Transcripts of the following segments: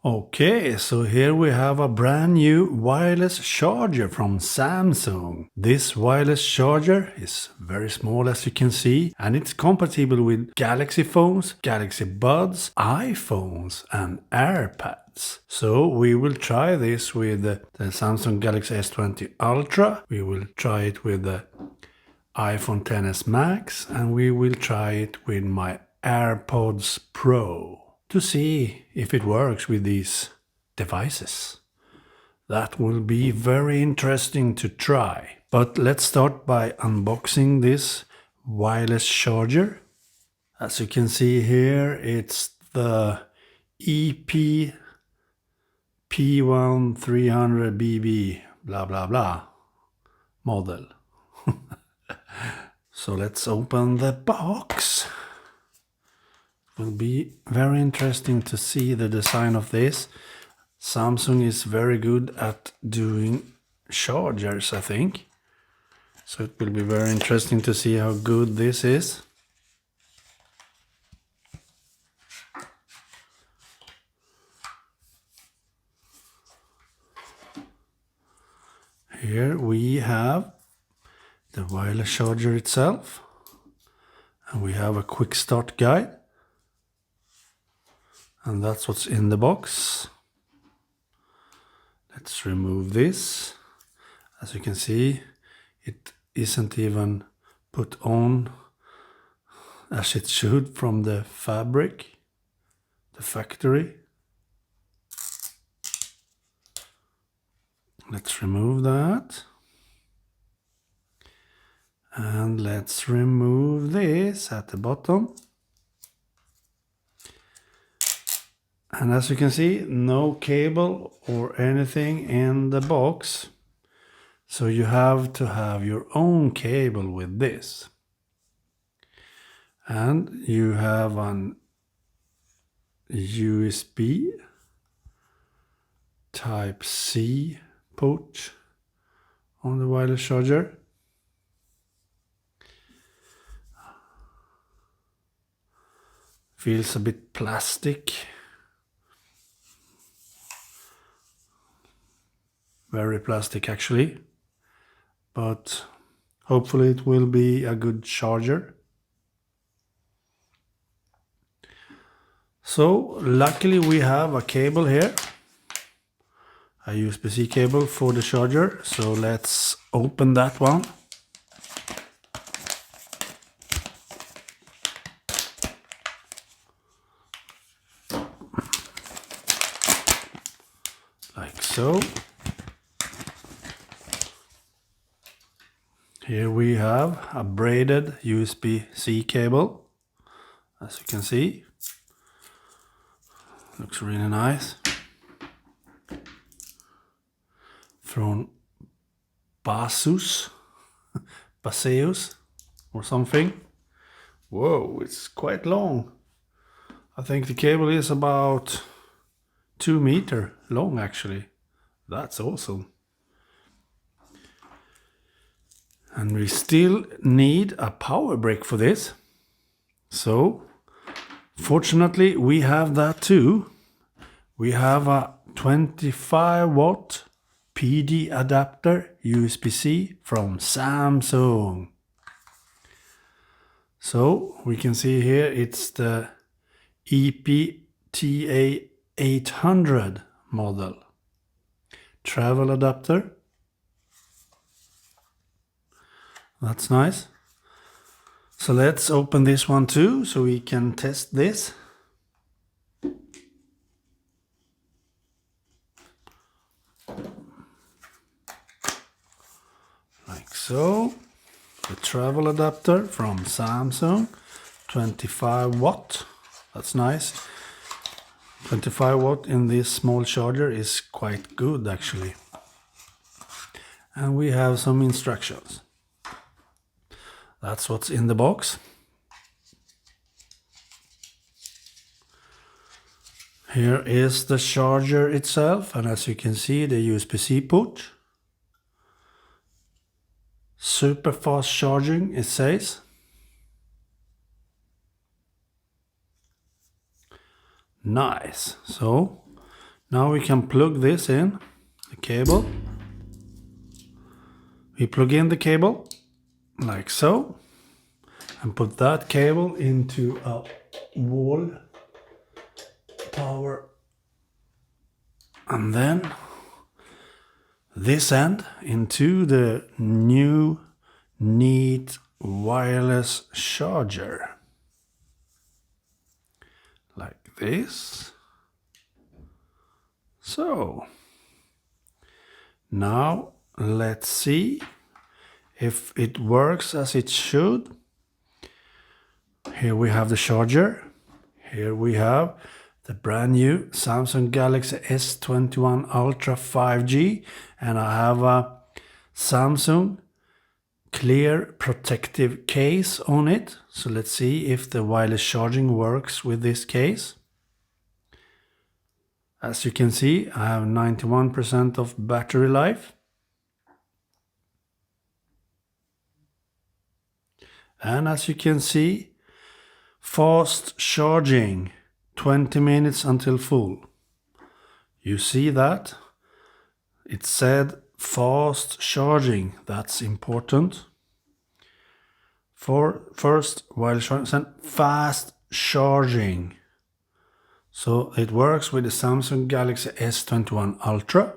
Okay, so here we have a brand new wireless charger from Samsung. This wireless charger is very small, as you can see, and it's compatible with Galaxy phones, Galaxy Buds, iPhones and AirPods. So we will try this with the Samsung Galaxy S21 Ultra, we will try it with the iPhone XS Max, and we will try it with my Airpods Pro to see if it works with these devices. That will be very interesting to try. But let's start by unboxing this wireless charger. As you can see here, it's the EP-P1300 BB blah blah blah model. So let's open the box. It will be very interesting to see the design of this. Samsung is very good at doing chargers, I think. So it will be very interesting to see how good this is. Here we have the wireless charger itself, and we have a quick start guide, and that's what's in the box. Let's remove this. As you can see, it isn't even put on as it should from the fabric, the factory. Let's remove that. And let's remove this at the bottom. And as you can see, no cable or anything in the box. So you have to have your own cable with this. And you have an USB Type C port on the wireless charger. Feels a bit plastic. Very plastic actually. But hopefully it will be a good charger. So luckily we have a cable here. A USB C cable for the charger. So let's open that one. Like so. Here we have a braided USB C cable, as you can see. Looks really nice. From Baseus or something. Whoa, it's quite long. I think the cable is about 2 meters long actually. That's awesome. And we still need a power brick for this. So, fortunately we have that too. We have a 25 watt PD adapter USB-C from Samsung. So, we can see here it's the EP-T800 model. Travel adapter. That's nice. So let's open this one too, so we can test this. Like so. The travel adapter from Samsung. 25 watt. That's nice. 25 watt in this small charger is quite good actually. And we have some instructions. That's what's in the box. Here is the charger itself, and as you can see, the USB-C port. Super fast charging, it says. Nice. So Now we can plug this in, the cable. We plug in the cable like so and put that cable into a wall power, and then this end into the new neat wireless charger like this. So now let's see if it works as it should. Here we have the charger. Here we have the brand new Samsung Galaxy S21 Ultra 5G, and I have a Samsung clear protective case on it. So let's see if the wireless charging works with this case. As you can see, I have 91% of battery life. And as you can see, fast charging, 20 minutes until full. You see that? It said fast charging, that's important. For first, wireless charging, fast charging. So it works with the Samsung Galaxy S21 Ultra.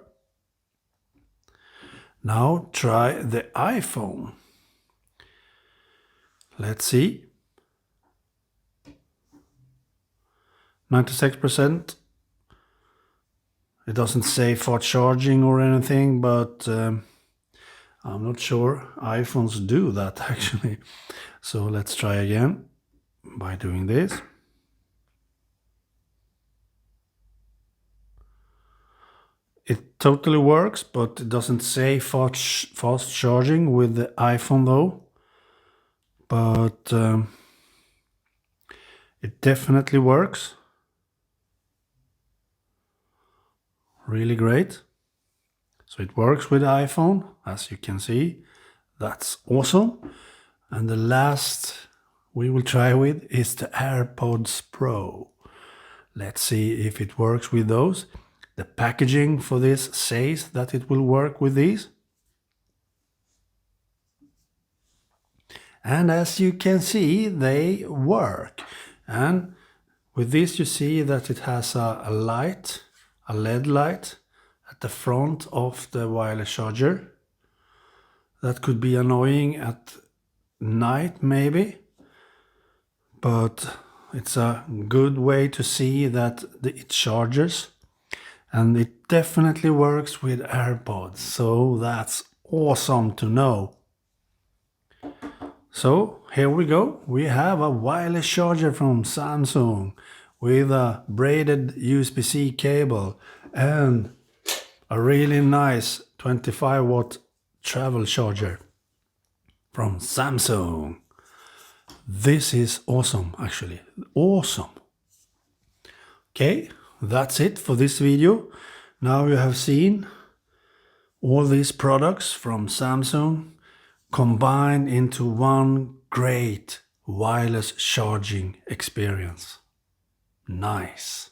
Now try the iPhone. Let's see. 96%. It doesn't say fast charging or anything, but I'm not sure iPhones do that actually. So let's try again by doing this. It totally works, but it doesn't say fast charging with the iPhone though. But it definitely works. Really great. So it works with the iPhone, as you can see. That's awesome. And the last we will try with is the AirPods Pro. Let's see if it works with those. The packaging for this says that it will work with these. And as you can see, they work. And with this you see that it has a light, a LED light at the front of the wireless charger. That could be annoying at night maybe, but it's a good way to see that it charges. And it definitely works with AirPods, so that's awesome to know. So here we go. We have a wireless charger from Samsung with a braided USB C cable and a really nice 25 watt travel charger from Samsung. This is awesome, actually. Awesome. Okay, that's it for this video. Now you have seen all these products from Samsung combined into one great wireless charging experience. Nice.